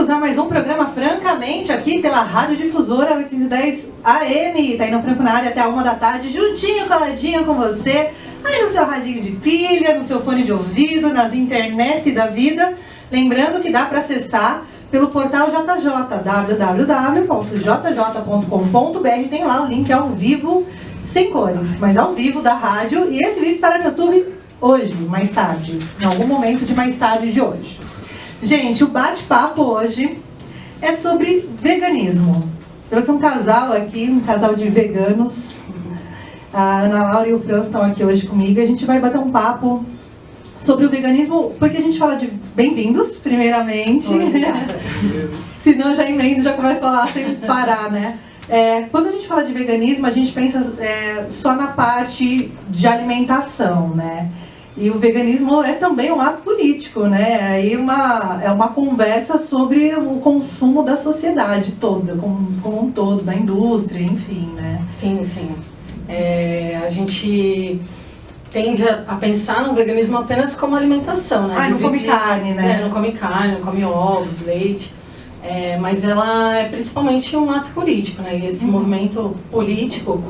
bem-vindos a mais um programa Francamente, aqui pela Rádio Difusora 810 AM. Tá indo Franco na área até a 1 da tarde, juntinho, coladinho com você, aí no seu radinho de pilha, no seu fone de ouvido, nas internet da vida. Lembrando que dá para acessar pelo portal JJ, www.jj.com.br. Tem lá o link ao vivo, sem cores, mas ao vivo da rádio. E esse vídeo estará no YouTube hoje, mais tarde, em algum momento de mais tarde de hoje. Gente, o bate-papo hoje é sobre veganismo. Trouxe um casal aqui, um casal de veganos. A Ana Laura e o Franz estão aqui hoje comigo. A gente vai bater um papo sobre o veganismo, porque a gente fala de bem-vindos, primeiramente. Senão eu já emendo, já começo a falar sem parar, né? Quando a gente fala de veganismo, a gente pensa só na parte de alimentação, né? E o veganismo é também um ato político, né? Aí é uma conversa sobre o consumo da sociedade toda, como um todo, da indústria, enfim, né? Sim, sim. A gente tende a pensar no veganismo apenas como alimentação, né? Não come carne, né? Não come carne, não come ovos, leite. Mas ela é principalmente um ato político, né? E esse movimento político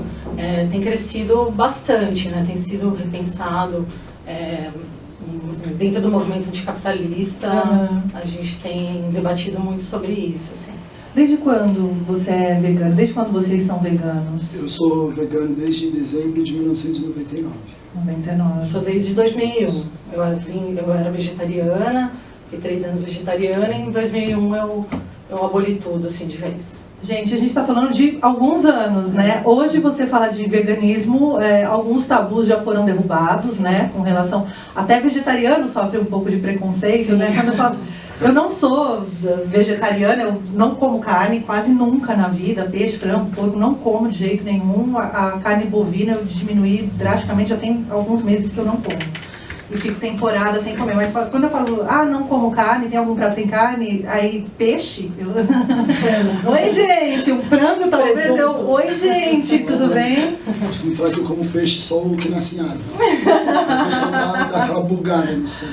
tem crescido bastante, né? Tem sido repensado. Dentro do movimento anticapitalista, a gente tem debatido muito sobre isso, assim. Desde quando você é vegano? Desde quando vocês são veganos? Eu sou vegano desde dezembro de 1999. 99. Eu sou desde 2001. Eu era vegetariana, fiquei 3 anos vegetariana e em 2001 eu aboli tudo, assim, de vez. Gente, a gente está falando de alguns anos, né? Hoje você fala de veganismo, alguns tabus já foram derrubados, né? Com relação... Até vegetariano sofre um pouco de preconceito, né? Quando eu falo... Eu não sou vegetariana, eu não como carne quase nunca na vida, peixe, frango, porco, não como de jeito nenhum. A carne bovina eu diminuí drasticamente, já tem alguns meses que eu não como. E fico temporada sem comer, mas quando eu falo, não como carne, tem algum prato sem carne, aí peixe, oi gente, um frango talvez, oi gente, tudo bem? Eu costumo falar que eu como peixe só o que nasce em água. A pessoa dá aquela bugada no sangue.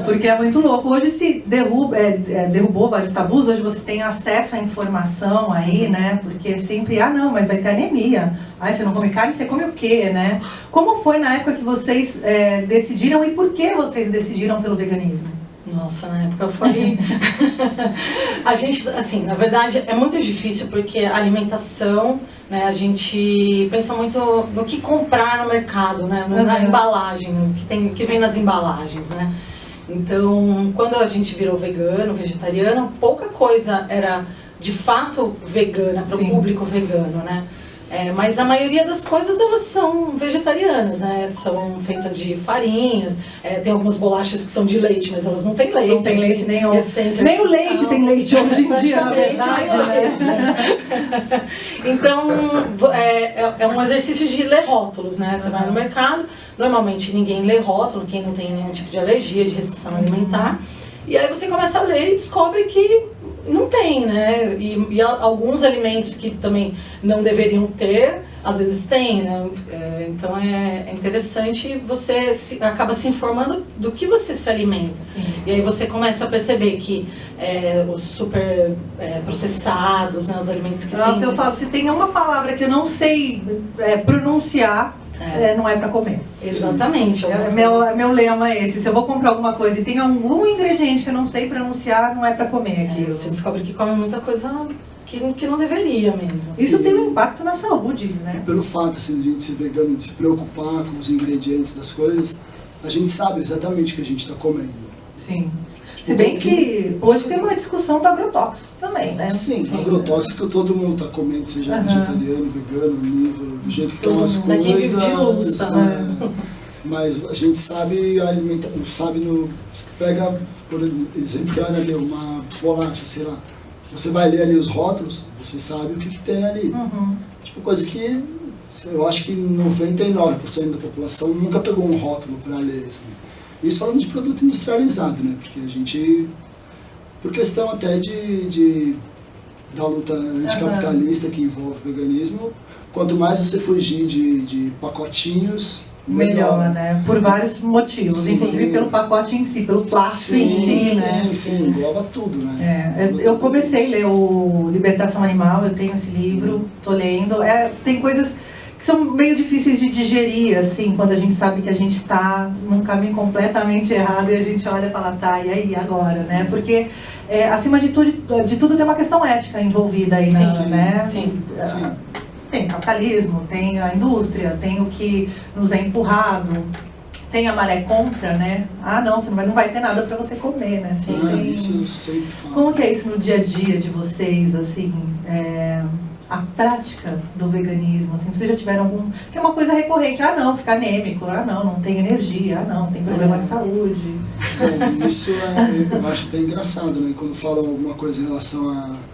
Porque é muito louco, hoje se derrubou vários tabus, hoje você tem acesso à informação aí, né, porque sempre, não, mas vai ter anemia, você não come carne, você come o quê, né? Como foi na época que vocês decidiram e por que vocês decidiram pelo veganismo? Nossa, na época foi... A gente, assim, na verdade é muito difícil porque a alimentação, né, a gente pensa muito no que comprar no mercado, né, na embalagem, no que vem nas embalagens, né. Então, quando a gente virou vegano, vegetariano, pouca coisa era de fato vegana para o público vegano, né. Mas a maioria das coisas elas são vegetarianas, né? São feitas de farinhas, tem algumas bolachas que são de leite, mas elas não têm leite. Não tem leite nenhum. Nem o leite tem leite hoje em dia, na verdade, né? Então, é um exercício de ler rótulos, né? Você vai no mercado, normalmente ninguém lê rótulo, quem não tem nenhum tipo de alergia, de restrição alimentar, e aí você começa a ler e descobre que não tem, né? E alguns alimentos que também não deveriam ter, às vezes tem, né? Então é interessante, você acaba se informando do que você se alimenta. Sim. E aí você começa a perceber que os super processados, né? Os alimentos que tem... eu falo, se tem uma palavra que eu não sei pronunciar, não é para comer. Exatamente. Meu lema é esse. Se eu vou comprar alguma coisa e tem algum ingrediente que eu não sei pronunciar, não é para comer aqui. Você descobre que come muita coisa que não deveria mesmo. Isso tem um impacto na saúde, né? E pelo fato assim, de a gente ser vegano, de se preocupar com os ingredientes das coisas, a gente sabe exatamente o que a gente está comendo. Sim. Se bem que hoje tem uma discussão do agrotóxico também, né? Sim, agrotóxico todo mundo está comendo, seja vegetariano, vegano, nível, do jeito que estão as coisas. Daqui vive de luz, né? Mas a gente sabe você pega, por exemplo, que a Ana deu uma bolacha, sei lá, você vai ler ali os rótulos, você sabe o que tem ali. Tipo, coisa que eu acho que 99% da população nunca pegou um rótulo para ler, assim. Isso falando de produto industrializado, né? Porque a gente, por questão até da luta anticapitalista que envolve o veganismo, quanto mais você fugir de pacotinhos, melhor, né? Por vários motivos, Sim. inclusive pelo pacote em si, pelo plástico em si, né? Sim, engloba tudo, né? Eu comecei a ler o Libertação Animal, eu tenho esse livro, tô lendo. Tem coisas que são meio difíceis de digerir, assim, quando a gente sabe que a gente está num caminho completamente errado e a gente olha e fala, tá, e aí, agora, né? Porque, acima de tudo tem uma questão ética envolvida aí, né? Sim. Tem capitalismo, tem a indústria, tem o que nos é empurrado, tem a maré contra, né? Ah, não, você não vai ter nada para você comer, né? Isso eu sempre falo. Como que é isso no dia a dia de vocês, assim, a prática do veganismo, assim, vocês já tiveram tem uma coisa recorrente, não, fica anêmico, não tem energia, não, tem problema de saúde. Bom, isso eu acho até engraçado, né? Quando falam alguma coisa em relação a...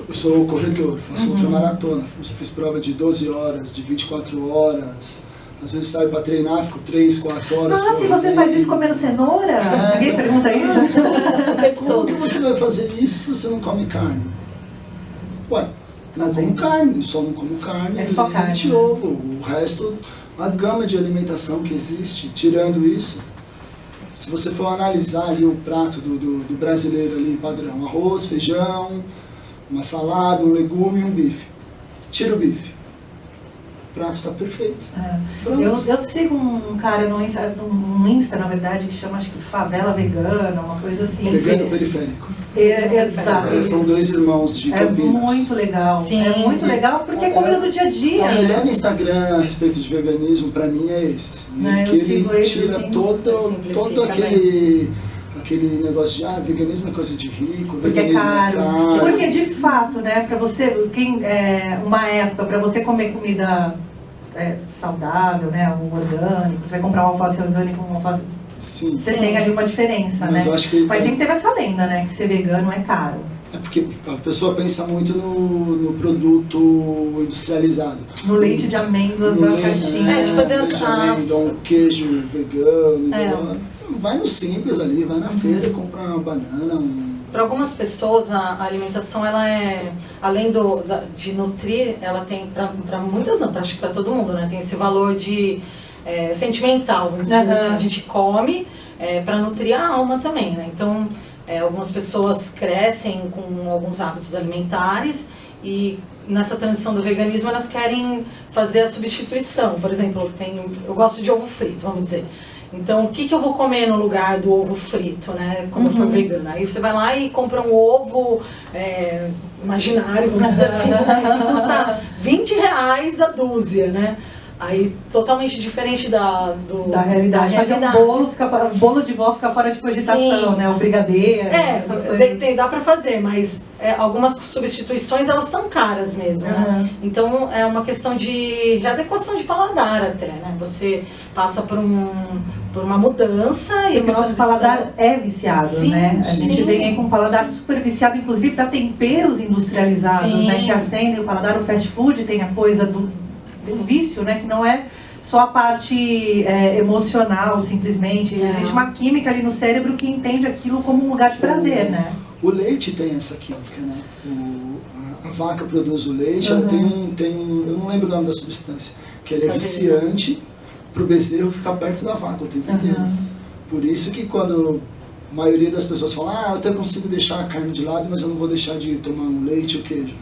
Eu sou corredor, faço ultramaratona, já fiz prova de 12 horas, de 24 horas, às vezes saio para treinar, fico 3, 4 horas. Nossa, e você faz isso comendo cenoura? Ninguém pergunta isso? Como que você vai fazer isso se você não come carne? Ué, não como carne, só não como carne, só carne. leite e ovo, o resto, a gama de alimentação que existe, tirando isso, se você for analisar ali o prato do brasileiro ali padrão, arroz, feijão, uma salada, um legume e um bife. Tira o bife. O prato está perfeito. Eu sigo um cara no Insta, na verdade, que chama, acho que Favela Vegana, uma coisa assim. Vegano periférico. Exato. São 2 irmãos de Campinas. É muito legal. Sim, muito legal porque é comida do dia a dia, O melhor né? Instagram a respeito de veganismo, para mim, é esse. Assim, Eu que sigo ele ele, tira assim, todo aquele negócio de veganismo é coisa de rico, Porque é veganismo caro. Porque de fato, né, para você, uma época, para você comer comida saudável, né, um orgânico, você vai comprar um alface orgânico, um alface... Sim. Você tem ali uma diferença, Mas né? eu acho que Mas sempre teve essa lenda, né, que ser vegano é caro. É porque a pessoa pensa muito no produto industrializado. No leite de amêndoas da caixinha. de fazer leite de as amêndoa, um queijo vegano. Vai no simples ali, vai na feira, compra uma banana, Para algumas pessoas, a alimentação, ela é, além de nutrir, ela tem, para muitas não, acho que para todo mundo, né? Tem esse valor de sentimental, vamos dizer assim. A gente come para nutrir a alma também, né? Então, algumas pessoas crescem com alguns hábitos alimentares e nessa transição do veganismo elas querem fazer a substituição. Por exemplo, eu gosto de ovo frito, vamos dizer. Então, o que eu vou comer no lugar do ovo frito, né? Como eu for vegana. Aí você vai lá e compra um ovo imaginário, vamos dizer assim, né? Que custa R$20 a dúzia, né? Aí, totalmente diferente da realidade. Fazer um bolo de vó fica fora de cogitação, Sim. né? O brigadeiro, essas coisas. Dá pra fazer, mas algumas substituições, elas são caras mesmo, né? Então, é uma questão de readequação de paladar até, né? Você passa por uma mudança e o nosso paladar é viciado, sim, né? A gente sim. vem aí com um paladar super viciado, inclusive para temperos industrializados, Sim. né? Que acendem o paladar. O fast food tem a coisa do vício, né? Que não é só a parte emocional, simplesmente. Existe uma química ali no cérebro que entende aquilo como um lugar de prazer, né? O leite tem essa química, né? A vaca produz o leite, ela tem eu não lembro o nome da substância, que ela é viciante para o bezerro ficar perto da vaca o tempo inteiro. Por isso que quando a maioria das pessoas fala, eu até consigo deixar a carne de lado, mas eu não vou deixar de tomar um leite ou queijo.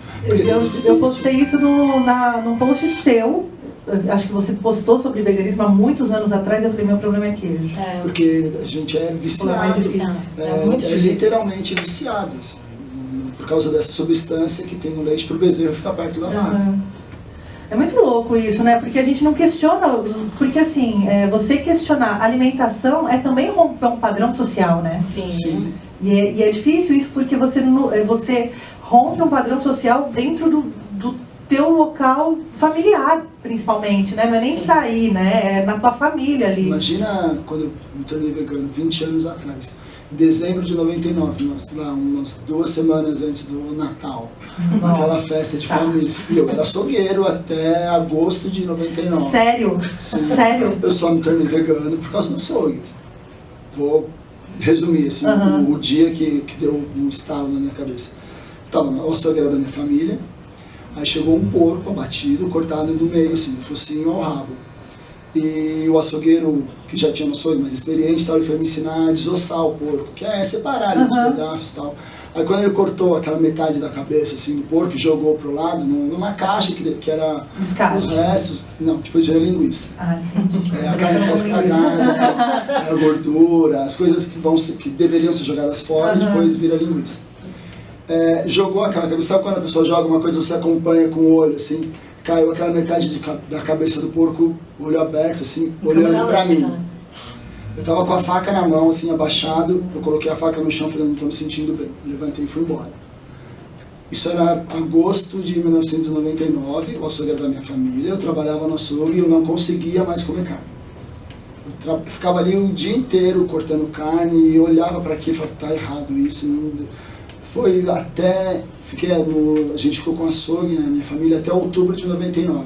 Eu postei isso num post seu, acho que você postou sobre veganismo há muitos anos atrás, eu falei, meu problema é queijo. Porque a gente é viciado, muito difícil. literalmente viciado, assim, por causa dessa substância que tem no leite para o bezerro ficar perto da vaca. É muito louco isso, né? Porque a gente não questiona, porque assim, você questionar alimentação é também romper um padrão social, né? Sim. E é difícil isso porque você rompe um padrão social dentro do teu local familiar, principalmente, né? Não é nem sair, né? É na tua família ali. Imagina quando eu me tornei vegano, 20 anos atrás. Dezembro de 99, umas 2 semanas antes do Natal, aquela festa de família. E eu era açougueiro até agosto de 99. Sério? Sim. Sério? Eu só me tornei vegano por causa do açougue. Vou resumir assim, o dia que deu um estalo na minha cabeça. Tava o açougue era da minha família, aí chegou um porco abatido, cortado do meio, assim, do focinho ao rabo. E o açougueiro, que já tinha um açougue mais experiente, tal, ele foi me ensinar a desossar o porco, que é separar ali os pedaços e tal. Aí quando ele cortou aquela metade da cabeça assim, do porco e jogou pro lado, numa caixa que era Descarte. os restos, não, depois vira linguiça. Ah, entendi. A carne tá estragada, a gordura, as coisas que deveriam ser jogadas fora, depois vira linguiça. Jogou aquela cabeça, sabe quando a pessoa joga uma coisa, você acompanha com o olho, assim, caiu aquela metade da cabeça do porco, olho aberto, assim, olhando pra mim. Eu tava com a faca na mão, assim, abaixado, eu coloquei a faca no chão, falei, não tô me sentindo bem. Levantei e fui embora. Isso era agosto de 1999, o açougue era da minha família, eu trabalhava no açougue e eu não conseguia mais comer carne. Eu ficava ali o dia inteiro cortando carne e olhava para aqui e falava, tá errado isso. Não... Foi até, a gente ficou com açougue, né, minha família, até outubro de 99.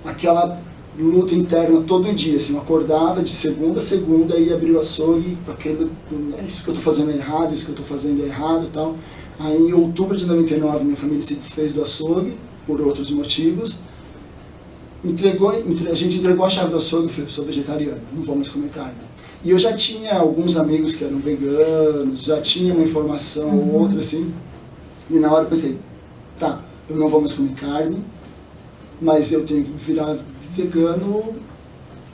Aquela luta interna todo dia, assim, eu acordava de segunda a segunda e abria o açougue com aquele, isso que eu tô fazendo é errado, isso que eu tô fazendo é errado e tal. Aí em outubro de 99 minha família se desfez do açougue, por outros motivos. A gente entregou a chave do açougue e falei, sou vegetariano, não vou mais comer carne. E eu já tinha alguns amigos que eram veganos, já tinha uma informação ou outra assim. E na hora eu pensei, tá, eu não vou mais comer carne, mas eu tenho que virar vegano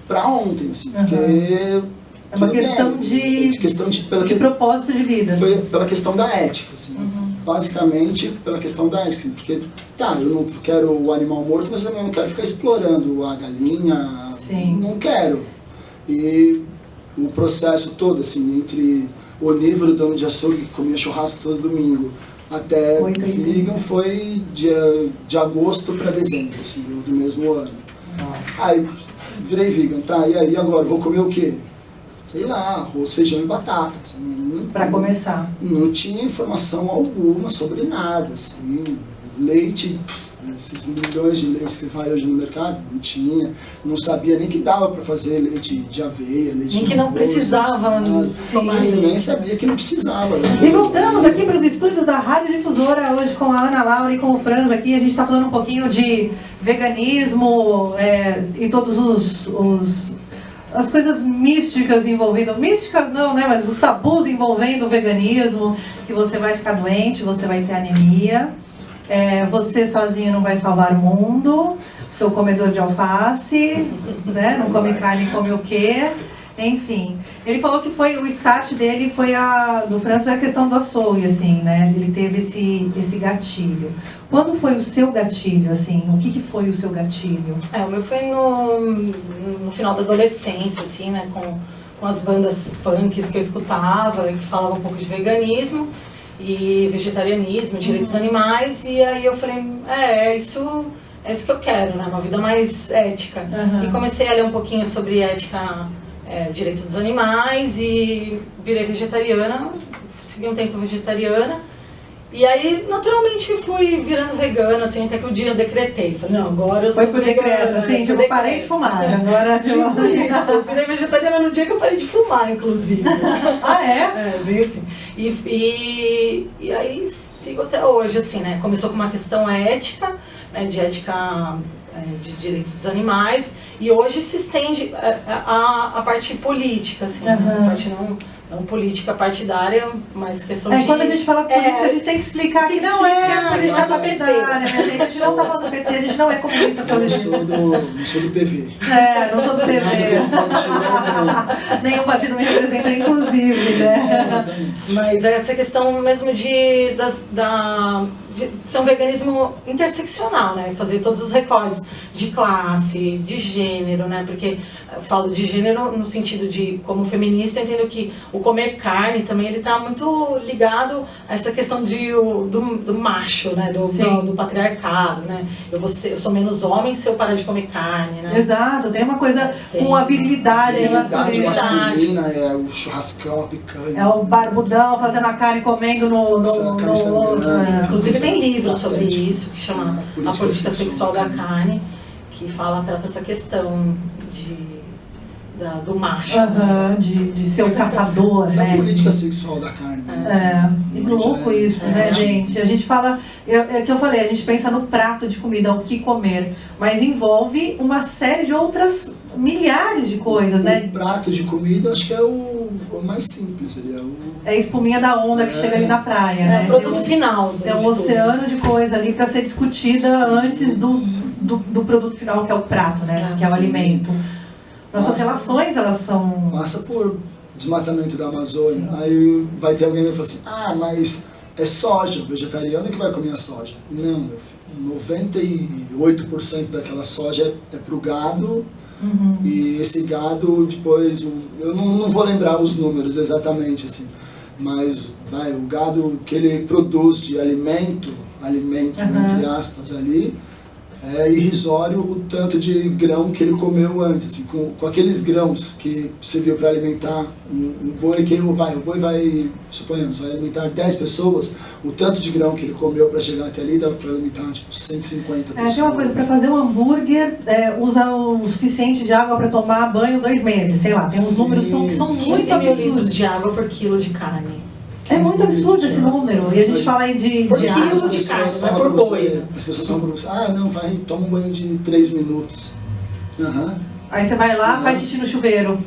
pra ontem, assim, porque... É uma questão de propósito de vida. Foi pela questão da ética, assim. Basicamente pela questão da ética, porque tá, eu não quero o animal morto, mas eu também não quero ficar explorando a galinha, não quero. E o processo todo, assim, entre o onívoro, dono de açougue, que comia churrasco todo domingo, até vegan, foi de agosto para dezembro, assim, do mesmo ano. Aí virei vegan, tá, e aí agora, vou comer o quê? Sei lá, arroz, feijão e batata. Assim, para começar. Não tinha informação alguma sobre nada, assim, leite, esses milhões de leites que vai hoje no mercado, não tinha, não sabia nem que dava para fazer leite de aveia, leite nem de que não precisava tomar leite. Nem sabia que não precisava. E voltamos aqui para os estúdios da Rádio Difusora, hoje com a Ana Laura e com o Franz aqui, a gente está falando um pouquinho de veganismo e todos as coisas místicas envolvendo, místicas não, né, mas os tabus envolvendo o veganismo, que você vai ficar doente, você vai ter anemia, você sozinho não vai salvar o mundo, seu comedor de alface, né, não come carne, come o quê? Enfim, ele falou que foi o start dele, do Franz, foi a questão do açougue, assim, né, ele teve esse gatilho. Quando foi o seu gatilho, assim? O que foi o seu gatilho? O meu foi no final da adolescência, assim, né? Com as bandas punks que eu escutava, que falavam um pouco de veganismo e vegetarianismo, direitos dos animais. E aí eu falei, é isso que eu quero, né? Uma vida mais ética. E comecei a ler um pouquinho sobre ética, direitos dos animais e virei vegetariana. Segui um tempo vegetariana. E aí, naturalmente, fui virando vegana, assim, até que um dia eu decretei. Falei, não, agora eu sou vegana. Foi por decreto, assim, tipo, parei de fumar, agora... Tipo isso, eu virei vegetariana no dia que eu parei de fumar, inclusive. Ah, é? Bem assim. E aí, sigo até hoje, assim, né? Começou com uma questão ética, né, de ética de direitos dos animais, e hoje se estende a parte política, assim, a parte não política partidária, mas questão de... Quando a gente fala política, a gente tem que explicar que não é política partidária, né? A gente não está falando do PT, a gente não é comunista. Eu não sou do PV. Não sou do PV. Nenhum partido me representa, inclusive, né? Mas essa questão mesmo de ser um veganismo interseccional, né? Fazer todos os recortes de classe, de gênero, né? Porque eu falo de gênero no sentido de, como feminista, eu entendo que o comer carne também, ele tá muito ligado a essa questão do macho, né? Do patriarcado, né? Eu sou menos homem se eu parar de comer carne, né? Exato, tem uma coisa com a virilidade. Masculina, o churrascão, a picanha. É o barbudão fazendo a carne, comendo no inclusive tem livro sobre isso, que chama A Política Sexual da Carne, que trata essa questão do macho. De ser um caçador, né? Da política sexual da carne. E louco isso, né, gente? A gente fala, que eu falei, a gente pensa no prato de comida, o que comer, mas envolve uma série de outras milhares de coisas, né? O prato de comida, acho que é o mais simples. É a espuminha da onda que chega ali na praia, né? É o produto final. Tem um oceano de coisa ali para ser discutida antes do produto final, que é o prato, né? Que é o alimento. Nossas relações, elas são... Passa por desmatamento da Amazônia. Aí vai ter alguém que vai falar assim, mas é soja, o vegetariano que vai comer a soja. Não, meu filho, 98% daquela soja é pro gado. E esse gado, depois, eu não vou lembrar os números exatamente, assim, mas o gado que ele produz de alimento, entre aspas, ali, é irrisório o tanto de grão que ele comeu antes. Assim, com aqueles grãos que serviu para alimentar um boi, o boi vai, suponhamos, vai alimentar 10 pessoas, o tanto de grão que ele comeu para chegar até ali dava para alimentar tipo 150 pessoas. Tem uma coisa, para fazer um hambúrguer, usa o suficiente de água para tomar banho 2 meses, sei lá, tem uns números que são muito absurdos. de água por quilo de carne. É muito absurdo esse número. E a gente fala aí de quilo água. de carne, não é por boi. As pessoas falam pra você, toma um banho de 3 minutos. Aí você vai lá, faz xixi no chuveiro.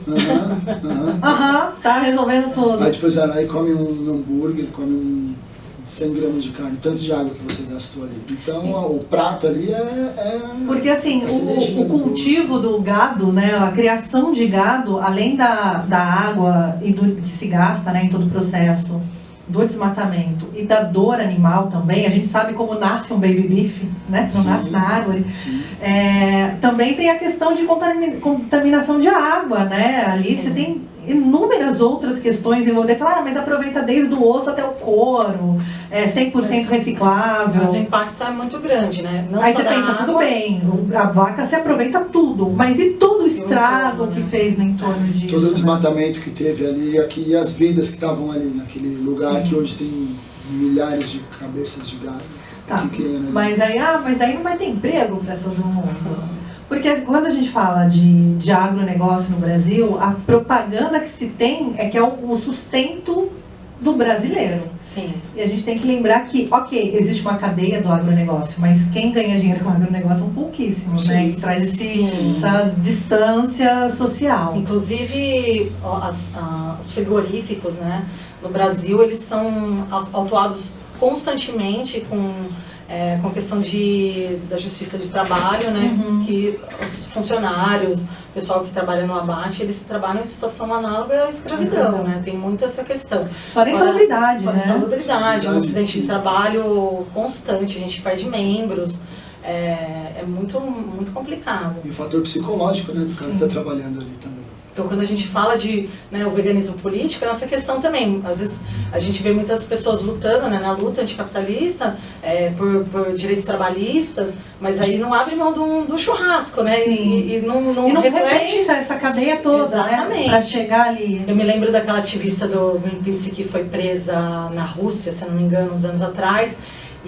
Tá resolvendo tudo. Aí depois vai lá e come um hambúrguer, come 100 gramas de carne, tanto de água que você gastou ali. Então o prato ali Porque assim, o cultivo do gado, né, a criação de gado, além da água e do que se gasta, né, em todo o processo do desmatamento e da dor animal também, a gente sabe como nasce um baby beef, né, não nasce na árvore. Também tem a questão de contaminação de água, né, ali você tem inúmeras outras questões envolvidas. Mas aproveita desde o osso até o couro, 100% reciclável. Mas o impacto é muito grande, né? Não aí só você pensa, água, tudo bem, a vaca se aproveita tudo, mas e todo o estrago que fez no entorno disso? Todo o desmatamento que teve ali, e as vidas que estavam ali, naquele lugar que hoje tem milhares de cabeças de gado. Mas aí não vai ter emprego para todo mundo. Porque quando a gente fala de agronegócio no Brasil, a propaganda que se tem é que é o sustento do brasileiro. Sim. E a gente tem que lembrar que, existe uma cadeia do agronegócio, mas quem ganha dinheiro com o agronegócio são pouquíssimos, né? E traz essa distância social. Inclusive, os frigoríficos, né? No Brasil, eles são autuados constantemente com questão da justiça de trabalho, né? Que os funcionários, o pessoal que trabalha no abate, eles trabalham em situação análoga à escravidão, né? Tem muito essa questão. Fora insalubridade, né? Insalubridade, é um acidente de trabalho constante, a gente perde membros, é muito, muito complicado. E o fator psicológico, né, do cara que está trabalhando ali também. Então, quando a gente fala de o veganismo político, é essa questão também. Às vezes, a gente vê muitas pessoas lutando, né, na luta anticapitalista, por direitos trabalhistas, mas aí não abre mão do churrasco, né? E não repensa essa cadeia toda, exatamente, né, para chegar ali. Eu me lembro daquela ativista do Greenpeace que foi presa na Rússia, se eu não me engano, uns anos atrás.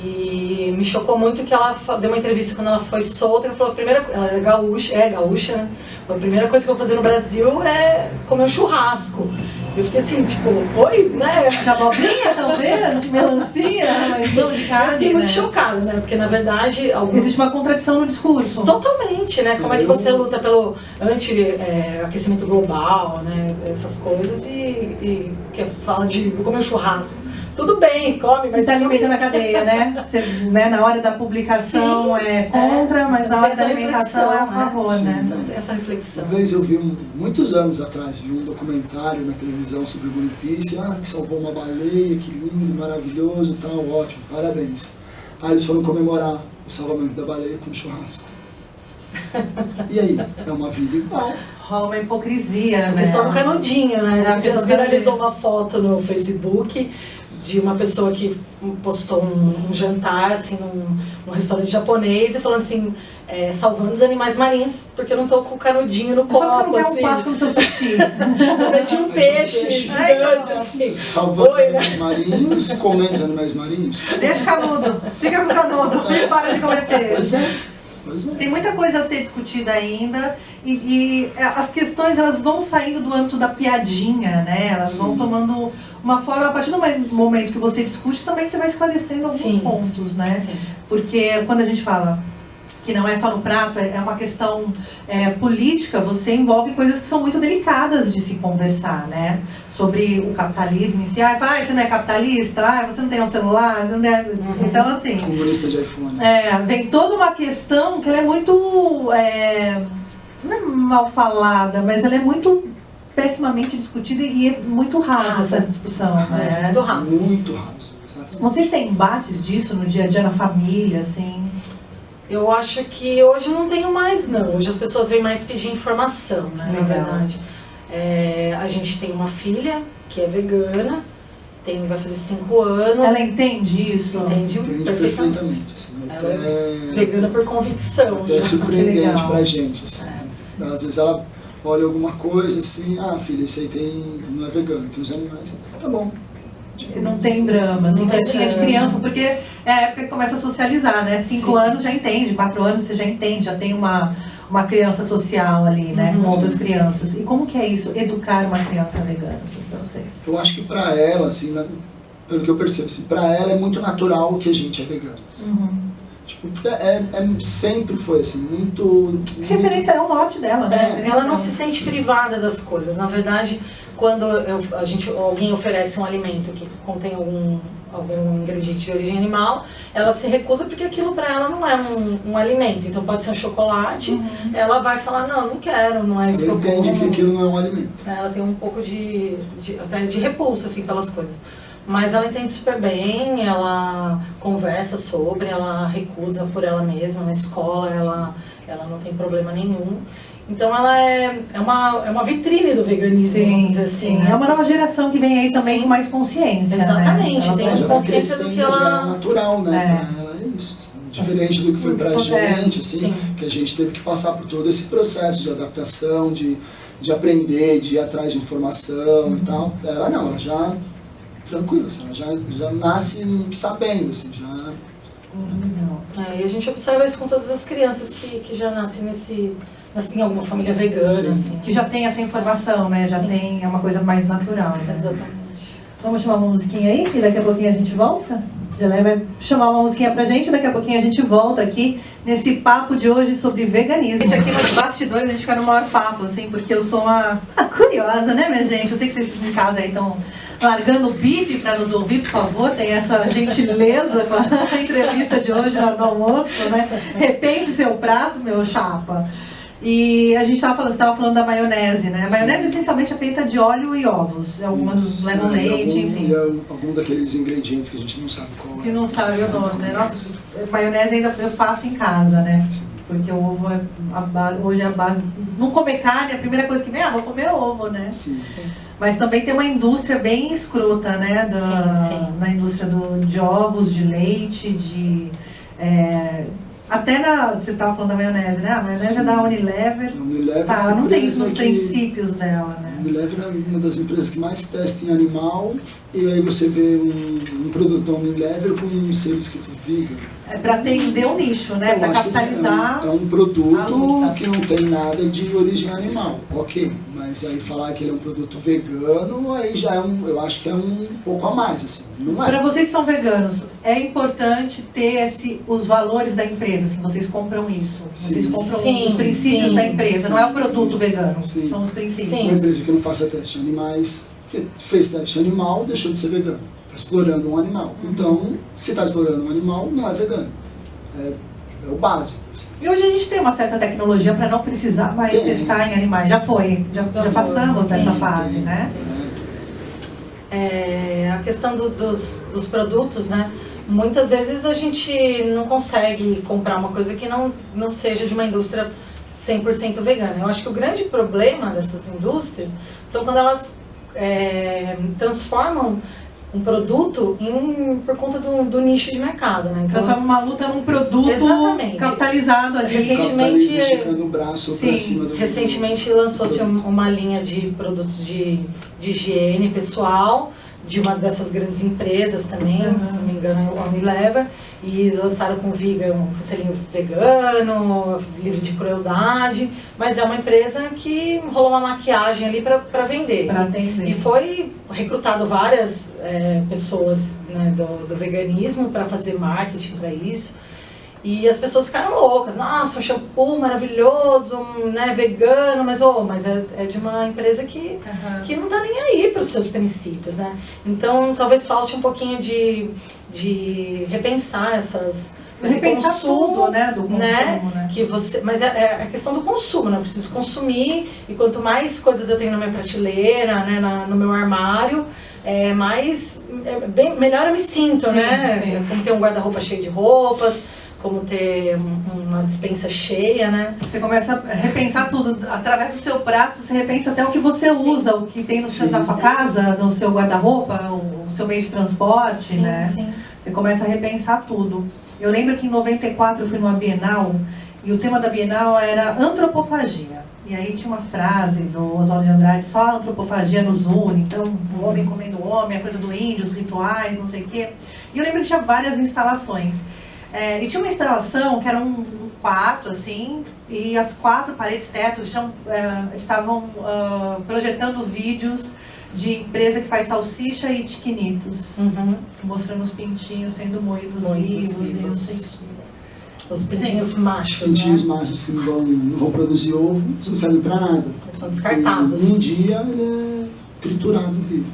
E me chocou muito que ela deu uma entrevista quando ela foi solta, ela falou, ela é gaúcha, né? A primeira coisa que eu vou fazer no Brasil é comer um churrasco. Eu fiquei assim, tipo, oi, né? De abobrinha, talvez, de melancia, mas não de carne. Eu fiquei muito chocada, né? Porque, na verdade... Existe uma contradição no discurso. Totalmente, né? Como é que você luta pelo anti-aquecimento global, né? Essas coisas e que fala de comer um churrasco. Tudo bem, come, mas... Você alimenta na cadeia, né? Você, né? Na hora da publicação é contra, mas na hora da alimentação é a favor, né? Você não tem essa reflexão. Uma vez eu vi, muitos anos atrás, um documentário na televisão sobre o Greenpeace, que salvou uma baleia, que lindo, maravilhoso, tal, ótimo, parabéns. Aí eles foram comemorar o salvamento da baleia com churrasco. E aí? É uma vida igual. Rola uma hipocrisia, né? Só no canudinho, né? A gente viralizou uma foto no Facebook de uma pessoa que postou um jantar assim, num restaurante japonês e falando assim, salvando os animais marinhos, porque eu não tô com o canudinho no copo. Só que você não quer assim. um plástico no seu sushi. Mas tinha um peixe gigante, assim. Salvando os animais marinhos, comendo os animais marinhos. Deixa o canudo, fica com o canudo, e para de comer peixe. Pois é. Tem muita coisa a ser discutida ainda e as questões elas vão saindo do âmbito da piadinha, né? Elas vão tomando uma forma, a partir do momento que você discute, também você vai esclarecendo alguns pontos, né? Sim. Porque quando a gente fala que não é só no prato, é uma questão política, você envolve coisas que são muito delicadas de se conversar, né? Sobre o capitalismo em si. Você não é capitalista? Você não tem um celular? Não é... Então, assim... Comunista de iPhone. Vem toda uma questão que ela é muito... não é mal falada, mas ela é muito pessimamente discutida e é muito rasa essa discussão, né? Muito raso. Muito raso, exatamente. Vocês têm embates disso no dia a dia, na família, assim? Eu acho que hoje não tenho mais, não. Hoje as pessoas vêm mais pedir informação, né? Na verdade. A gente tem uma filha que é vegana, vai fazer 5 anos. Ela entende isso? Entende perfeitamente. Assim, vegana por convicção. É surpreendente pra gente. Assim. Às vezes ela olha alguma coisa assim, filha, isso aí não é vegano, tem os animais. Tá bom. Tipo, não tem drama, assim, festinha de criança, porque é a época que começa a socializar, né? 5 anos já entende, 4 anos você já entende, já tem uma criança social ali, né? Com outras crianças. E como que é isso, educar uma criança vegana, assim, pra vocês? Eu acho que pra ela, assim, pelo que eu percebo, assim, pra ela é muito natural que a gente é vegano. Assim. Tipo, porque sempre foi assim, muito... Referência é o norte dela, né? Ela não se sente privada das coisas. Na verdade, quando alguém oferece um alimento que contém algum ingrediente de origem animal, ela se recusa porque aquilo para ela não é um alimento. Então pode ser um chocolate, ela vai falar, não quero, não é isso que eu como. Ela entende que aquilo não é um alimento. Ela tem um pouco até de repulsa assim, pelas coisas. Mas ela entende super bem, ela conversa sobre, ela recusa por ela mesma, na escola ela não tem problema nenhum. Então ela é uma vitrine do veganismo, vamos dizer assim. Né? É uma nova geração que vem aí também com mais consciência. Exatamente, né? Tem consciência do que ela... Já é natural, né? Pra ela é isso. Diferente do que foi pra gente, assim, que a gente teve que passar por todo esse processo de adaptação, de aprender, de ir atrás de informação e tal. Ela não, ela já... tranquilo, assim, ela já nasce sabendo, assim, já... E a gente observa isso com todas as crianças que já nascem em alguma família vegana, assim. Que já tem essa informação, né? Já tem, é uma coisa mais natural, né? Exatamente. Vamos chamar uma musiquinha aí, e daqui a pouquinho a gente volta? Vai chamar uma musiquinha pra gente, daqui a pouquinho a gente volta aqui nesse papo de hoje sobre veganismo. Gente, aqui nos bastidores a gente fica no maior papo, assim, porque eu sou uma curiosa, né, minha gente? Eu sei que vocês em casa aí estão largando o bife para nos ouvir, por favor, tem essa gentileza com a entrevista de hoje na hora do almoço, né? Repense seu prato, meu chapa. E a gente estava falando da maionese, né? A maionese essencialmente é feita de óleo e ovos. Algumas levam leite, enfim. E algum daqueles ingredientes que a gente não sabe qual é. Que não sabe o nome, né? Nossa, maionese ainda eu faço em casa, né? Porque o ovo hoje é a base. Não comer carne, a primeira coisa que vem, vou comer ovo, né? Sim. Mas também tem uma indústria bem escrota, né? Na indústria de ovos, de leite, até você estava falando da maionese, né? A maionese é da Unilever. Ela não tem isso nos princípios dela, né? A Unilever é uma das empresas que mais testa em animal, e aí você vê um produto da Unilever com um selo escrito vegan. É para atender o nicho, né? Para capitalizar. É um produto que não tem nada de origem animal, ok. Mas aí falar que ele é um produto vegano, aí já eu acho que é um pouco a mais, assim. Não é. Para vocês que são veganos, é importante ter os valores da empresa, assim, vocês compram isso. Vocês compram os princípios da empresa, não é o produto vegano, são os princípios. Uma empresa que não faça teste de animais, fez teste animal, deixou de ser vegano. Está explorando um animal. Então, se está explorando um animal, não é vegano. É o básico. E hoje a gente tem uma certa tecnologia para não precisar mais testar em animais. Já passamos dessa fase, né? A questão dos produtos, né? Muitas vezes a gente não consegue comprar uma coisa que não seja de uma indústria 100% vegana. Eu acho que o grande problema dessas indústrias são quando elas transformam um produto por conta do nicho de mercado, né? Então, transforma uma luta num produto capitalizado ali. Recentemente, esticando o braço para cima do recentemente lançou-se uma linha de produtos de higiene pessoal, de uma dessas grandes empresas também, se não me engano é a Unilever, e lançaram com um selinho vegano, livre de crueldade, mas é uma empresa que rolou uma maquiagem ali para vender. Para atender. E foi recrutado várias pessoas, né, do veganismo para fazer marketing para isso. E as pessoas ficaram loucas. Nossa, um shampoo maravilhoso, né, vegano, mas é de uma empresa que não tá nem aí para os seus princípios, né? Então, talvez falte um pouquinho de repensar esse Repensar consumo, tudo, né, do consumo, né? Que você, mas é a questão do consumo, né? Eu preciso consumir, e quanto mais coisas eu tenho na minha prateleira, né, no meu armário, melhor eu me sinto, Sim, né? sim. Como ter um guarda-roupa cheio de roupas, como ter uma despensa cheia, né? Você começa a repensar tudo. Através do seu prato, você repensa até o que você usa, o que tem na sua casa, no seu guarda-roupa, o seu meio de transporte, né? Sim. Você começa a repensar tudo. Eu lembro que em 94 eu fui numa Bienal, e o tema da Bienal era antropofagia. E aí tinha uma frase do Oswaldo de Andrade: só a antropofagia nos une. Então, o homem comendo o homem, a coisa do índio, os rituais, não sei o quê. E eu lembro que tinha várias instalações. E tinha uma instalação que era um quarto, assim, e as 4 paredes, teto, estavam projetando vídeos de empresa que faz salsicha e tiquinitos, mostrando os pintinhos sendo moídos vivos. Os pintinhos machos, Pintinhos né? machos que não vão produzir ovo, não servem para nada. Eles são descartados. Um dia ele é triturado vivo.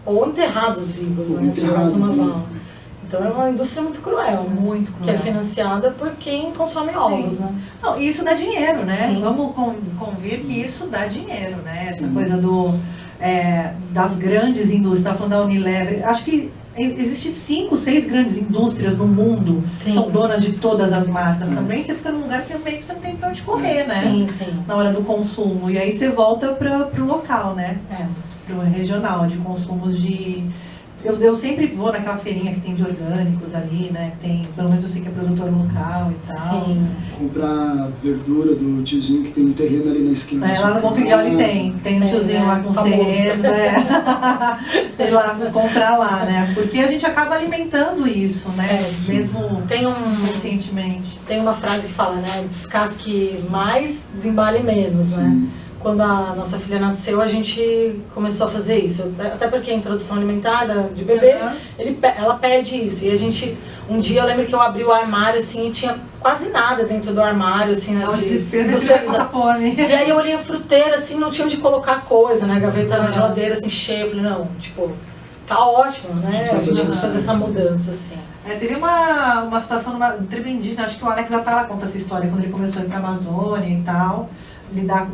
Ou enterrados vivos, Ou né? enterrado Uma vivo. vala. Então é uma indústria muito cruel, né? Muito cruel. Que é financiada por quem consome ovos, né? Não, isso dá dinheiro, né? Sim. Vamos convir que isso dá dinheiro, né? Essa Sim. coisa das grandes indústrias, tá falando da Unilever. Acho que existe 5, 6 grandes indústrias no mundo que são donas de todas as marcas. Também você fica num lugar que meio que você não tem pra onde correr, né? Sim. Na hora do consumo. E aí você volta pro local, né? Pro regional, de consumos de... Eu sempre vou naquela feirinha que tem de orgânicos ali, né? Que tem, pelo menos eu sei que é produtor local e tal. Sim. Comprar verdura do tiozinho que tem um terreno ali na esquina. Lá no Bonfiglioli tem um tiozinho lá com os terrenos. Tem lá, comprar lá, né? Porque a gente acaba alimentando isso, né? Mesmo conscientemente. Tem uma frase que fala, né? Descasque mais, desembale menos, né? Quando a nossa filha nasceu, a gente começou a fazer isso. Até porque a introdução alimentar de bebê, ela pede isso. E a gente, um dia eu lembro que eu abri o armário, assim, e tinha quase nada dentro do armário, assim, né? Desespero, você passa fome. E aí eu olhei a fruteira, assim, não tinha onde colocar coisa, né? A gaveta na geladeira, assim, cheia. Eu falei, não, tipo, tá ótimo, né? A gente precisa fazer essa mudança, assim. Teve uma situação numa tribo indígena, acho que o Alex Atala conta essa história, quando ele começou a ir pra Amazônia e tal, lidar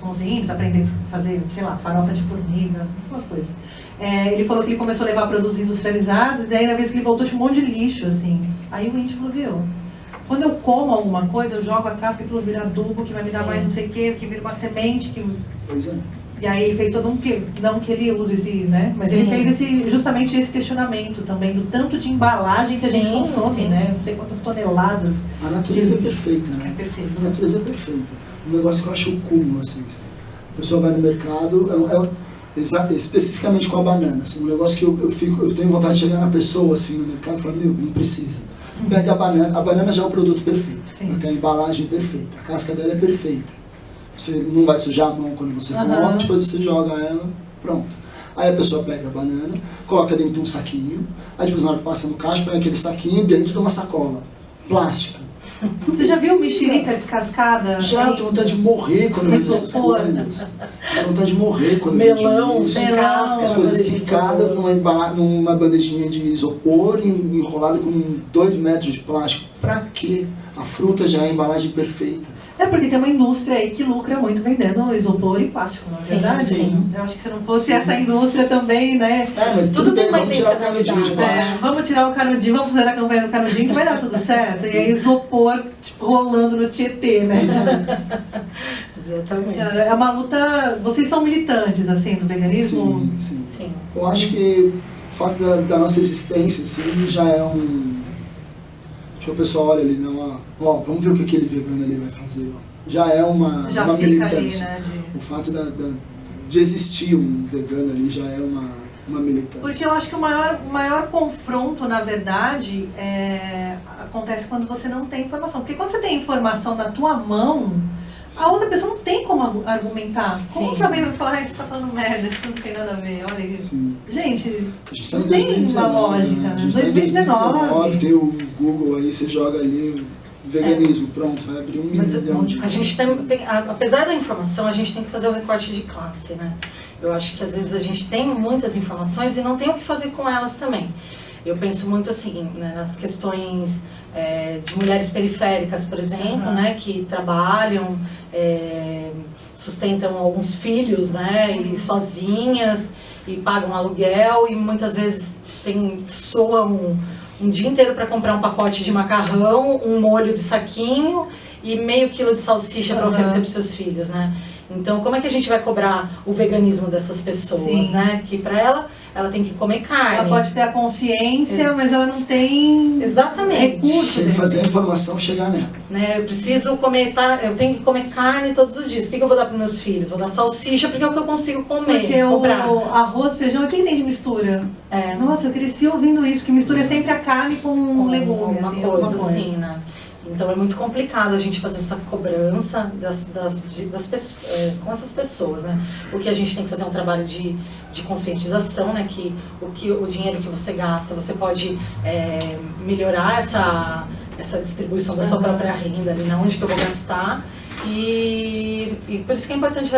com os índios, aprender a fazer, sei lá, farofa de formiga, algumas coisas. Ele falou que ele começou a levar produtos industrializados, e daí na vez que ele voltou tinha um monte de lixo, assim. Aí o índio falou, viu, quando eu como alguma coisa, eu jogo a casca, aquilo vira adubo, que vai me dar mais não sei o que vira uma semente, que... Pois é. E aí ele fez todo não que ele use esse, né? Mas ele fez justamente esse questionamento também, do tanto de embalagem que a gente consome, né? Não sei quantas toneladas. A natureza é perfeita, né? É perfeito. A natureza é perfeita. Um negócio que eu acho o cúmulo, assim. A pessoa vai no mercado, especificamente com a banana, assim, um negócio que eu tenho vontade de chegar na pessoa, assim, no mercado e falar, meu, não precisa. Pega a banana já é o produto perfeito. Ela tem a embalagem perfeita, a casca dela é perfeita. Você não vai sujar a mão quando você come, depois você joga ela, pronto. Aí a pessoa pega a banana, coloca dentro de um saquinho, aí depois na hora que passa no caixa, põe aquele saquinho dentro de uma sacola plástica. Você já viu mexerica descascada? Já, eu tenho vontade de morrer quando eu vejo essas coisas. Tenho vontade de morrer quando eu vejo isso. As coisas picadas numa bandejinha de isopor, enrolada com 2 metros de plástico. Pra quê? A fruta já é a embalagem perfeita. Porque tem uma indústria aí que lucra muito vendendo isopor e plástico, não é verdade? Sim. Eu acho que se não fosse essa indústria também, né? Mas tudo bem, vamos tirar o canudinho de plástico. Vamos tirar o canudinho, vamos fazer a campanha do canudinho que vai dar tudo certo. E aí isopor, tipo, rolando no Tietê, né? Exatamente. É uma luta... Vocês são militantes, assim, do veganismo? Sim. Eu acho que o fato da nossa existência, assim, já é um... Tipo, o pessoal olha ali, não, vamos ver o que aquele vegano ali vai fazer. Já é uma militância. Ali, né, O fato de existir um vegano ali já é uma militância. Porque eu acho que o maior confronto, na verdade, acontece quando você não tem informação. Porque quando você tem informação na tua mão, a outra pessoa não tem como argumentar. Como que alguém vai falar, você tá falando merda, isso não tem nada a ver, olha isso. Gente, a gente tá não em tem 2019, uma lógica. A gente tá em 2019, tem o Google aí, você joga ali veganismo, pronto, vai abrir 1 milhão de... A gente apesar da informação, a gente tem que fazer o recorte de classe, né? Eu acho que às vezes a gente tem muitas informações e não tem o que fazer com elas também. Eu penso muito assim, né, nas questões de mulheres periféricas, por exemplo, né, que trabalham, sustentam alguns filhos, né, e sozinhas, e pagam aluguel, e muitas vezes soam um dia inteiro para comprar um pacote de macarrão, um molho de saquinho e meio quilo de salsicha para oferecer para os seus filhos, né? Então, como é que a gente vai cobrar o veganismo dessas pessoas, né? Que para ela tem que comer carne. Ela pode ter a consciência, mas ela não tem recursos. Tem que fazer a informação chegar nela. Né? Eu preciso comer, eu tenho que comer carne todos os dias. O que eu vou dar para meus filhos? Vou dar salsicha porque é o que eu consigo comer. Porque o arroz, feijão, o que tem de mistura? Nossa, eu cresci ouvindo isso, que mistura sempre a carne com legumes. Uma coisa assim, né? Então é muito complicado a gente fazer essa cobrança das pessoas, com essas pessoas, né? Porque a gente tem que fazer um trabalho de conscientização, né? Que o dinheiro que você gasta, você pode melhorar essa distribuição da sua própria renda, ali, onde que eu vou gastar. E por isso que é importante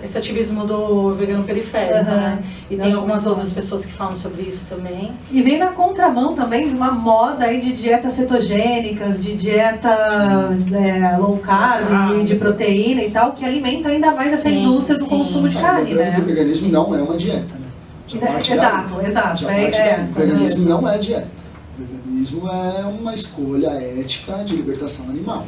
esse ativismo do vegano periférico, né? E tem algumas outras pessoas que falam sobre isso também. E vem na contramão também de uma moda aí de dietas cetogênicas, de dieta low carb, de proteína e tal, que alimenta ainda mais essa indústria do consumo de carne, né? Que o veganismo não é uma dieta, né? Exato. O veganismo não é dieta. O veganismo é uma escolha ética de libertação animal.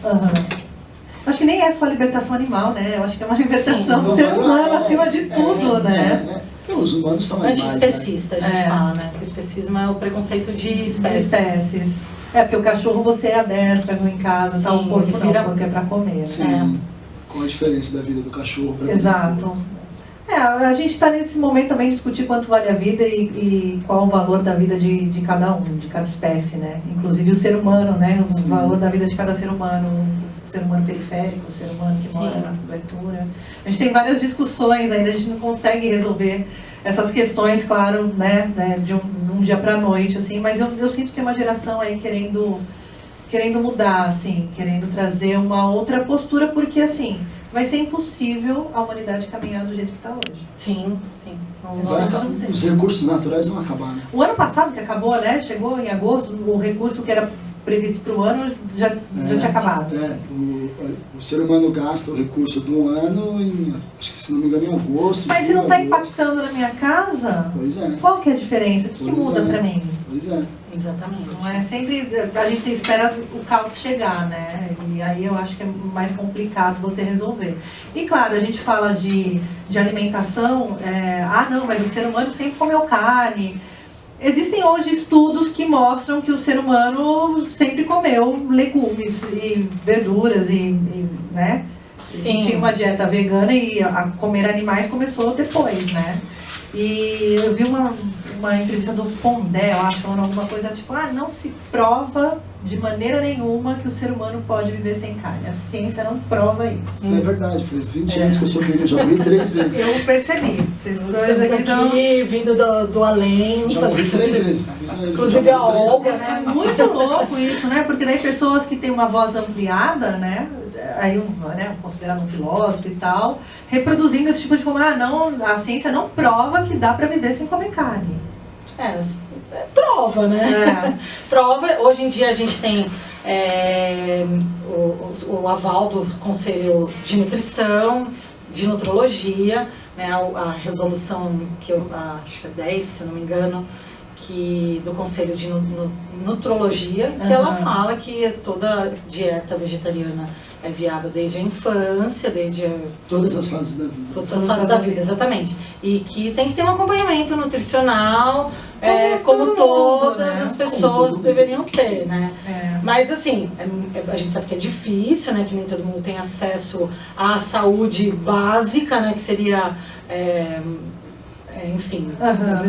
Acho que nem é só libertação animal, né? Eu acho que é uma libertação do ser humano acima de tudo, né? Os humanos são animais. Antiespecista, a gente fala, né? O especismo é o preconceito de espécies. Porque o cachorro você adestra em casa, tá? O porco não, porque é pra comer. Sim. Qual a diferença da vida do cachorro para Exato. A gente está nesse momento também de discutir quanto vale a vida e qual o valor da vida de cada de cada espécie, né? Inclusive o ser humano, né? O valor da vida de cada ser humano. Ser humano periférico, o ser humano que mora na cobertura. A gente tem várias discussões ainda, a gente não consegue resolver essas questões, claro, né, de um dia para a noite, assim, mas eu sinto que tem uma geração aí querendo mudar, assim, querendo trazer uma outra postura, porque, assim, vai ser impossível a humanidade caminhar do jeito que está hoje. Sim. Os recursos naturais vão acabar, né? O ano passado que acabou, né, chegou em agosto, o recurso que era previsto para o ano já tinha acabado. O ser humano gasta o recurso de um ano em, acho que se não me engano, em agosto. Mas se não está impactando na minha casa, qual que é a diferença? O que muda para mim? Pois é. Exatamente. Não é sempre, a gente espera o caos chegar, né? E aí eu acho que é mais complicado você resolver. E claro, a gente fala de alimentação, não, mas o ser humano sempre comeu carne. Existem hoje estudos que mostram que o ser humano sempre comeu legumes e verduras né? Sim. Tinha uma dieta vegana e a comer animais começou depois, né? E eu vi uma entrevista do Pondé, eu acho, falando alguma coisa tipo, não se prova de maneira nenhuma que o ser humano pode viver sem carne. A ciência não prova isso. É verdade, faz 20 anos que eu sou vegan, já morri 3 vezes. Eu percebi. Vocês dois aqui vindo do além. Já morri 3 vezes. Inclusive a Olga, né? É muito louco isso, né? Porque daí pessoas que têm uma voz ampliada, né? Aí considerado um filósofo e tal, reproduzindo esse tipo de coisa. Não, a ciência não prova que dá para viver sem comer carne. Prova, né? Prova. Hoje em dia a gente tem o aval do Conselho de Nutrição, de Nutrologia, né? A resolução que eu acho que é 10, se eu não me engano, do Conselho de Nutrologia, que ela fala que toda dieta vegetariana é viável desde a infância, todas as fases da vida. Todas as fases da vida, exatamente. E que tem que ter um acompanhamento nutricional, como todas as pessoas deveriam ter, né? Mas assim, a gente sabe que é difícil, né? Que nem todo mundo tem acesso à saúde básica, né? Que seria... enfim,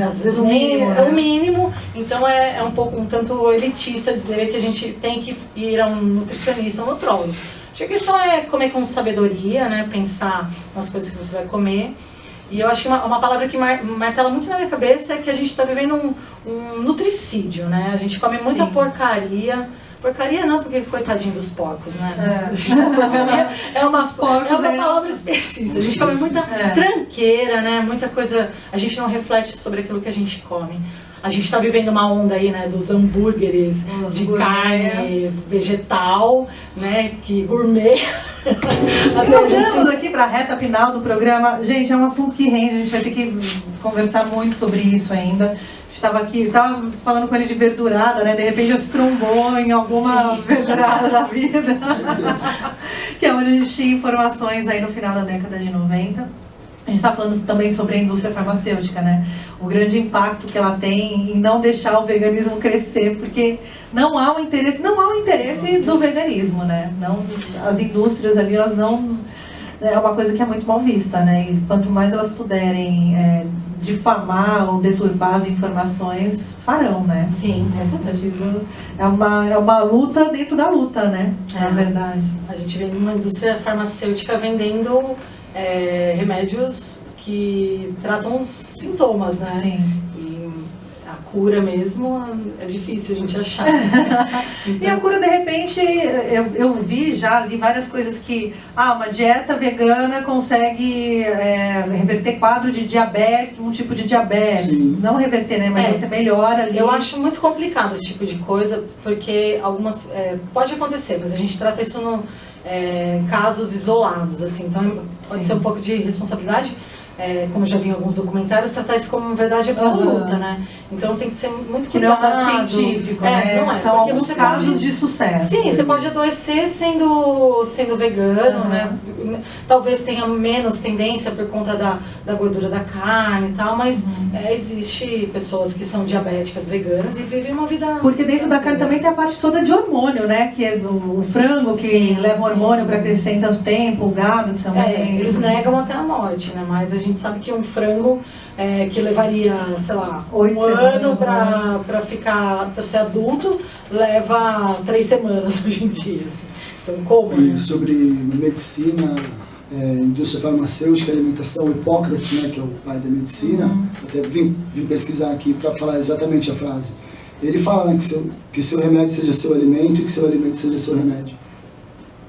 às vezes nem é o mínimo, então é um tanto elitista dizer que a gente tem que ir a um nutricionista, um nutrólogo. Acho que a questão é comer com sabedoria, né? Pensar nas coisas que você vai comer. E eu acho que uma palavra que martela muito na minha cabeça é que a gente está vivendo um nutricídio, né? A gente come muita porcaria, Porcaria não, porque coitadinho dos porcos, né? Porcaria é uma palavra específica. A gente come muita tranqueira, né? Muita coisa. A gente não reflete sobre aquilo que a gente come. A gente está vivendo uma onda aí, né, dos hambúrgueres de carne vegetal, né, que gourmet. Vamos aqui para a reta final do programa. Gente, é um assunto que rende, a gente vai ter que conversar muito sobre isso ainda. Estava falando com ele de verdurada, né? De repente já se trombou em alguma verdurada da vida. Que é onde a gente tinha informações aí no final da década de 90. A gente está falando também sobre a indústria farmacêutica, né? O grande impacto que ela tem em não deixar o veganismo crescer, porque não há um interesse do veganismo, né? Não, as indústrias ali, elas não... É uma coisa que é muito mal vista, né? E quanto mais elas puderem difamar ou deturpar as informações, farão, né? Sim, com certeza. É uma luta dentro da luta, né? Na verdade. A gente vê uma indústria farmacêutica vendendo remédios que tratam os sintomas, né? Sim. E a cura mesmo é difícil a gente achar. Então... E a cura, de repente, eu li várias coisas que uma dieta vegana consegue reverter quadro de diabetes, um tipo de diabetes. Sim. Não reverter, né? Mas você melhora ali. Eu acho muito complicado esse tipo de coisa, porque algumas... pode acontecer, mas a gente trata isso casos isolados, assim. Então pode ser um pouco de responsabilidade. Como eu já vi em alguns documentários, tratar isso como verdade absoluta, né? Então tem que ser muito cuidado. Que não é científico, né? Não é. São alguns casos de sucesso. Sim, você pode adoecer sendo vegano, né? Talvez tenha menos tendência por conta da gordura da carne e tal, mas existe pessoas que são diabéticas veganas e vivem uma vida... Porque dentro da carne também tem a parte toda de hormônio, né? Que é o frango que leva hormônio para crescer em tanto tempo, o gado que também... Eles negam até a morte, né? Mas a gente sabe que um frango que levaria, sei lá, 8 ano para ser adulto, leva 3 semanas hoje em dia, assim. Então, como? E sobre medicina, indústria farmacêutica, alimentação, Hipócrates, né, que é o pai da medicina, até vim pesquisar aqui para falar exatamente a frase. Ele fala, né, que seu remédio seja seu alimento e que seu alimento seja seu remédio.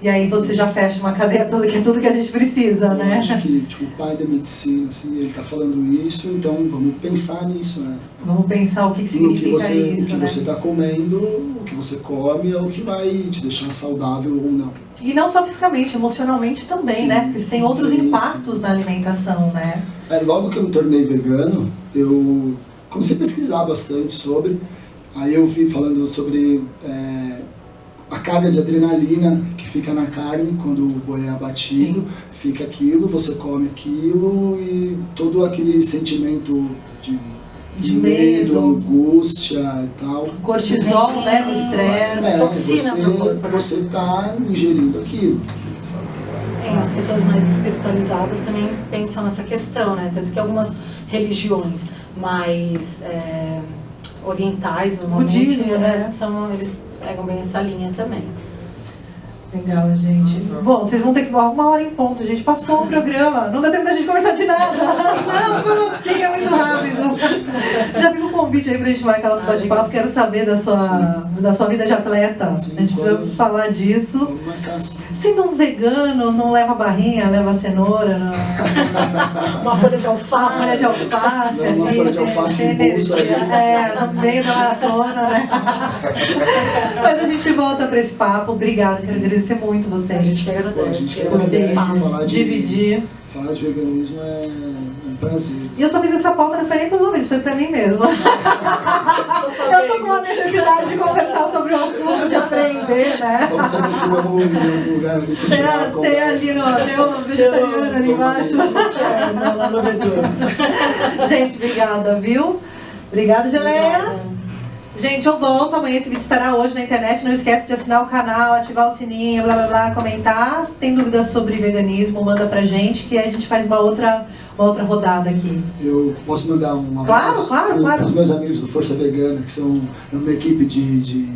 E aí você já fecha uma cadeia toda, que é tudo que a gente precisa, né? Eu acho que, o pai da medicina, assim, ele tá falando isso, então vamos pensar nisso, né? Vamos pensar o que significa isso, né? O que você tá comendo, o que você come é o que vai te deixar saudável ou não. E não só fisicamente, emocionalmente também, né? Porque tem outros impactos na alimentação, né? Logo que eu me tornei vegano, eu comecei a pesquisar bastante sobre, aí eu vi falando sobre... a carga de adrenalina que fica na carne quando o boi é abatido, fica aquilo, você come aquilo e todo aquele sentimento de medo, angústia e tal. Cortisol, né, o estresse, você está ingerindo aquilo. As pessoas mais espiritualizadas também pensam nessa questão, né? Tanto que algumas religiões mais orientais, normalmente, budismo, né? eles pegam bem essa linha também. Legal, gente. Bom, vocês vão ter que voar 1 hora em ponto, gente. Passou o programa. Não dá tempo da gente conversar de nada. Não, como assim? É muito rápido. Já fica o convite aí pra gente marcar outro bate-papo. Quero saber da sua vida de atleta. A gente precisa falar disso. Vamos marcar, sim. Sendo um vegano, não leva barrinha, leva cenoura. Não. Uma folha de alface. Uma folha de alface. Não, uma folha de alface no bolso aí. No meio da maratona, né? Mas a gente volta pra esse papo. Obrigada, quero agradecer muito vocês. A gente que agradece. A gente que agradece. Dividir. Falar de veganismo é um prazer. E eu só fiz essa pauta, não foi nem para os ouvintes, foi para mim mesma. Eu tô com uma necessidade de conversar sobre o assunto, de aprender, né? Vamos saber que vamos em algum lugar ali continuar a Tem ali, tem uma vegetariana ali embaixo. Lá no V2. Gente, obrigada, viu? Obrigada, Geleia. Gente, eu volto. Amanhã esse vídeo estará hoje na internet. Não esquece de assinar o canal, ativar o sininho, blá blá blá, comentar. Se tem dúvidas sobre veganismo, manda pra gente, que aí a gente faz uma outra rodada aqui. Eu posso mandar uma abraço para os meus amigos do Força Vegana, que são uma equipe de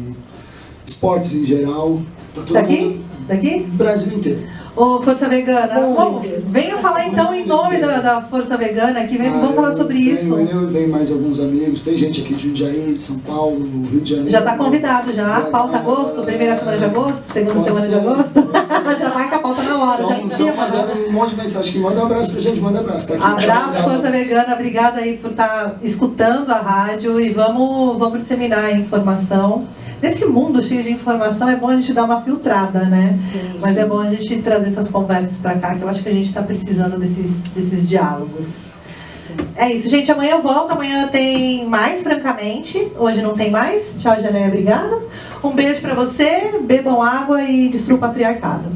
esportes em geral. Tá todo Daqui? mundo, Daqui? Brasil inteiro. Ô, Força Vegana, Bom, venha falar então em nome da Força Vegana aqui, vamos falar sobre isso. Eu e mais alguns amigos, tem gente aqui de Jundiaí, de São Paulo, Rio de Janeiro. Já está convidado já, pauta agosto, primeira semana de agosto, segunda semana de agosto. Já marca a pauta na hora, já Estão mandando um monte de mensagem, que manda um abraço pra gente, manda um abraço. Tá aqui, abraço, Força Vegana, obrigada aí por estar escutando a rádio e vamos disseminar a informação. Nesse mundo cheio de informação, é bom a gente dar uma filtrada, né? Sim, Mas sim. é bom a gente trazer essas conversas para cá, que eu acho que a gente está precisando desses diálogos. Sim. É isso, gente. Amanhã eu volto. Amanhã tem mais, francamente. Hoje não tem mais. Tchau, Geleia. Obrigada. Um beijo para você. Bebam água e destrua o patriarcado.